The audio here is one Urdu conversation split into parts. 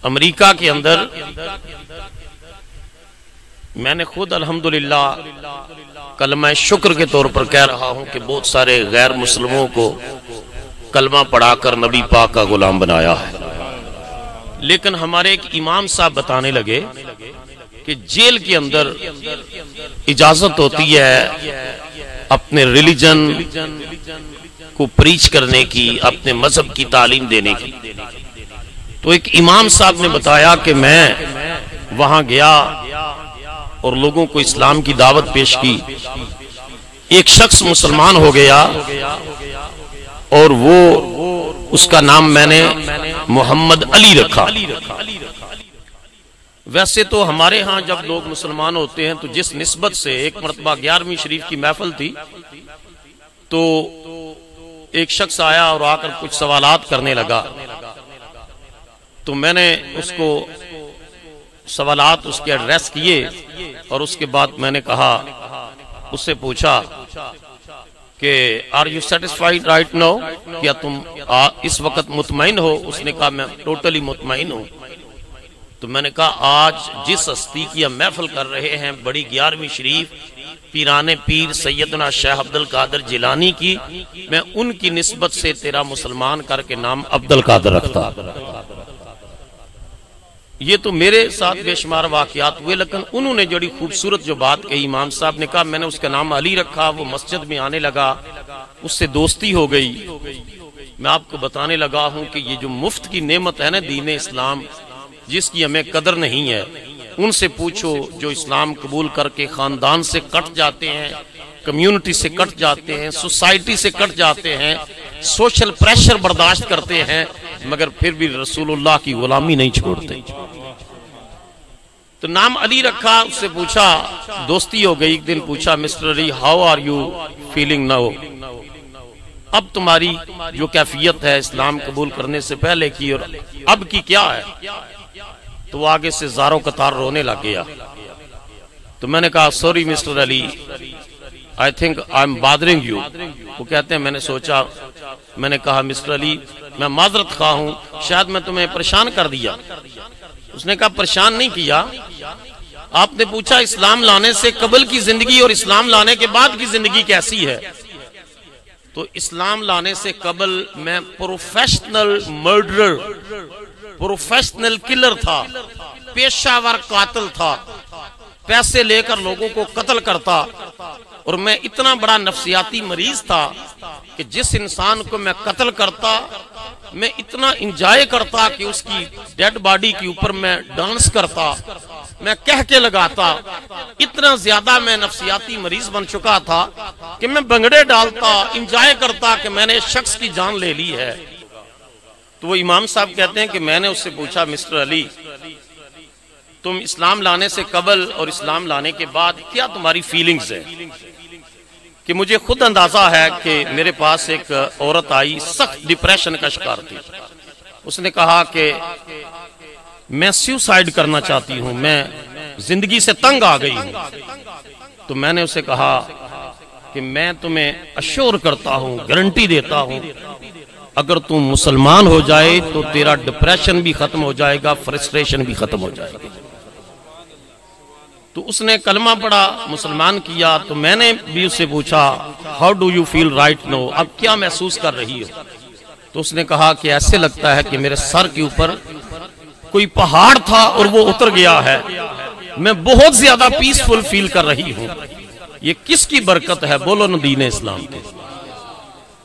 امریکہ کے اندر میں نے خود الحمدللہ کلمہ شکر کے طور پر کہہ رہا ہوں کہ بہت سارے غیر مسلموں کو کلمہ پڑھا کر نبی پاک کا غلام بنایا ہے، لیکن ہمارے ایک امام صاحب بتانے لگے کہ جیل کے اندر اجازت ہوتی ہے اپنے ریلیجن کو پریچ کرنے کی، اپنے مذہب کی تعلیم دینے کی۔ تو ایک امام صاحب نے بتایا کہ میں وہاں گیا اور لوگوں کو اسلام کی دعوت پیش کی، ایک شخص مسلمان ہو گیا اور وہ اس کا نام میں نے محمد علی رکھا۔ ویسے تو ہمارے ہاں جب لوگ مسلمان ہوتے ہیں تو جس نسبت سے، ایک مرتبہ 11ویں شریف کی محفل تھی تو ایک شخص آیا اور آ کر کچھ سوالات کرنے لگا، تو میں نے اس کو سوالات اس کے ایڈریس کیے اور اس کے بعد میں نے کہا، اس سے پوچھا کہ are you satisfied right now, کیا تم اس وقت مطمئن ہو؟ اس نے کہا میں ٹوٹلی مطمئن ہوں۔ تو میں نے کہا آج جس ہستی کی ہم محفل کر رہے ہیں، بڑی 11ویں شریف پیران پیر سیدنا شیخ عبد القادر جیلانی کی، میں ان کی نسبت سے تیرا مسلمان کر کے نام عبد القادر رکھتا۔ یہ تو میرے ساتھ بے شمار واقعات ہوئے، لیکن انہوں نے جڑی خوبصورت جو بات کہی، امام صاحب نے کہا میں نے اس کا نام علی رکھا، وہ مسجد میں آنے لگا، اس سے دوستی ہو گئی۔ میں آپ کو بتانے لگا ہوں کہ یہ جو مفت کی نعمت ہے نا دین اسلام، جس کی ہمیں قدر نہیں ہے، ان سے پوچھو جو اسلام قبول کر کے خاندان سے کٹ جاتے ہیں، کمیونٹی سے کٹ جاتے ہیں، سوسائٹی سے کٹ جاتے ہیں، سوشل پریشر برداشت کرتے ہیں، مگر پھر بھی رسول اللہ کی غلامی نہیں چھوڑتے۔ تو نام علی رکھا، اس سے پوچھا، دوستی ہو گئی۔ ایک دن پوچھا mister Ali how are you feeling now, اب تمہاری جو کیفیت ہے اسلام قبول کرنے سے پہلے کی اور اب کی کیا ہے؟ تو وہ آگے سے زاروں قطار رونے لگ گیا۔ تو میں نے کہا sorry mister Ali, I think I'm bothering you۔ وہ کہتے ہیں میں نے سوچا، میں نے کہا مسٹر علی میں معذرت خواہ ہوں، شاید میں تمہیں پریشان کر دیا۔ اس نے کہا پریشان نہیں کیا، آپ نے پوچھا اسلام لانے سے قبل کی زندگی اور اسلام لانے کے بعد کی زندگی کیسی ہے؟ تو اسلام لانے سے قبل میں پروفیشنل مرڈرر، پروفیشنل کلر تھا، پیشہ ور قاتل تھا، پیسے لے کر لوگوں کو قتل کرتا، اور میں اتنا بڑا نفسیاتی مریض تھا کہ جس انسان کو میں قتل کرتا میں اتنا انجوائے کرتا کہ اس کی ڈیڈ باڈی کے اوپر میں ڈانس کرتا، میں کہہ کے لگاتا، اتنا زیادہ میں نفسیاتی مریض بن چکا تھا کہ میں بنگڑے ڈالتا، انجوائے کرتا کہ میں نے شخص کی جان لے لی ہے۔ تو وہ امام صاحب کہتے ہیں کہ میں نے اس سے پوچھا مسٹر علی تم اسلام لانے سے قبل اور اسلام لانے کے بعد کیا تمہاری فیلنگز ہیں؟ کہ مجھے خود اندازہ ہے کہ میرے پاس ایک عورت آئی، سخت ڈپریشن کا شکار تھی۔ اس نے کہا کہ میں سیوسائیڈ کرنا چاہتی ہوں، میں زندگی سے تنگ آ گئی ہوں۔ تو میں نے اسے کہا کہ میں تمہیں اشور کرتا ہوں، گارنٹی دیتا ہوں، اگر تم مسلمان ہو جائے تو تیرا ڈپریشن بھی ختم ہو جائے گا، فرسٹریشن بھی ختم ہو جائے گا۔ تو اس نے کلمہ پڑھا، مسلمان کیا۔ تو میں نے بھی اس سے پوچھا how do you feel right now, اب کیا محسوس کر رہی ہو؟ تو اس نے کہا کہ ایسے لگتا ہے کہ میرے سر کے اوپر کوئی پہاڑ تھا اور وہ اتر گیا ہے، میں بہت زیادہ پیسفل فیل کر رہی ہوں۔ یہ کس کی برکت ہے؟ بولو نا دین اسلام کی۔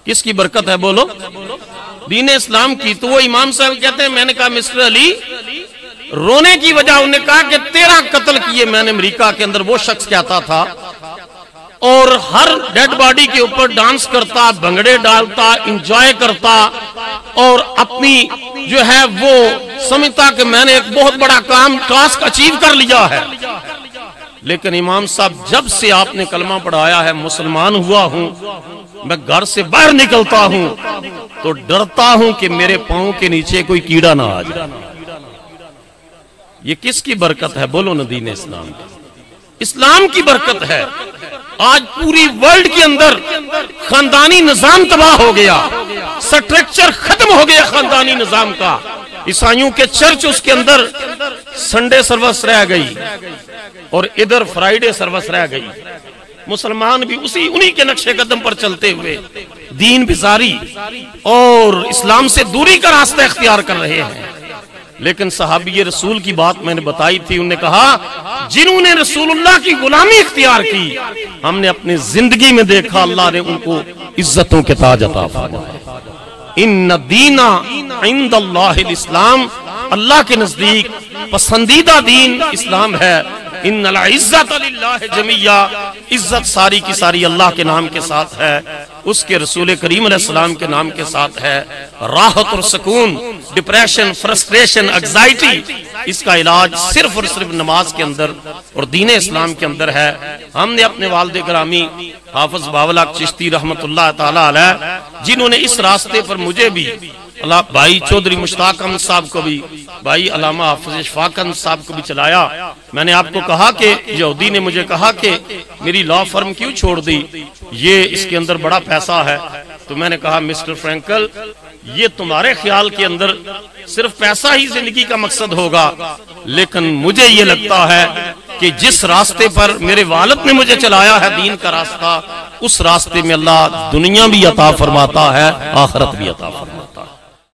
کس کی برکت ہے؟ بولو دین اسلام کی۔ تو وہ امام صاحب کہتے ہیں میں نے کہا مسٹر علی رونے کی وجہ انہوں نے کہا کہ تیرا قتل کیے میں نے امریکہ کے اندر وہ شخص کہتا تھا، اور ہر ڈیڈ باڈی کے اوپر ڈانس کرتا، بنگڑے ڈالتا، انجوائے کرتا، اور اپنی جو ہے وہ سمجھتا کہ میں نے ایک بہت بڑا کام ٹاسک اچیو کر لیا ہے۔ لیکن امام صاحب جب سے آپ نے کلمہ پڑھایا ہے، مسلمان ہوا ہوں، میں گھر سے باہر نکلتا ہوں تو ڈرتا ہوں کہ میرے پاؤں کے نیچے کوئی کیڑا نہ آ جائے۔ یہ کس کی برکت ہے؟ بولو نا دین اسلام کی۔ اسلام کی برکت ہے۔ آج پوری ورلڈ کے اندر خاندانی نظام تباہ ہو گیا، سٹرکچر ختم ہو گیا خاندانی نظام کا، عیسائیوں کے چرچ اس کے اندر سنڈے سروس رہ گئی اور ادھر فرائیڈے سروس رہ گئی. مسلمان بھی انہی کے نقشے قدم پر چلتے ہوئے دین بزاری اور اسلام سے دوری کا راستہ اختیار کر رہے ہیں. لیکن صحابی رسول کی بات میں نے بتائی تھی، انہوں نے کہا جنہوں نے رسول اللہ کی غلامی اختیار کی، ہم نے اپنی زندگی میں دیکھا اللہ نے ان کو عزتوں کے تاج عطا فرمائے. ان الدین عند اللہ الاسلام، اللہ کے نزدیک پسندیدہ دین اسلام ہے. ان العزت للہ جمیعا، عزت ساری کی ساری اللہ کے نام کے ساتھ ہے، اس کے رسول کریم علیہ السلام کے نام کے ساتھ ہے. راحت اور سکون، ڈپریشن، فرسٹریشن، انگزائٹی، اس کا علاج صرف اور صرف نماز کے اندر اور دین اسلام کے اندر ہے. ہم نے اپنے والد گرامی حافظ باولا چشتی رحمت اللہ تعالی علیہ، جنہوں نے اس راستے پر مجھے بھی، بھائی چودھری مشتاق احمد صاحب کو بھی، بھائی علامہ حافظ اشفاق احمد صاحب کو بھی چلایا. میں نے آپ کو کہا کہ یہودی نے مجھے کہا کہ میری لا فرم کیوں چھوڑ دی، یہ اس کے اندر بڑا پیسہ ہے. تو میں نے کہا مسٹر فرینکل، یہ تمہارے خیال کے اندر صرف پیسہ ہی زندگی کا مقصد ہوگا، لیکن مجھے یہ لگتا ہے کہ جس راستے پر میرے والد نے مجھے چلایا ہے دین کا راستہ، اس راستے میں اللہ دنیا بھی عطا فرماتا ہے، آخرت بھی عطا فرماتا ہے.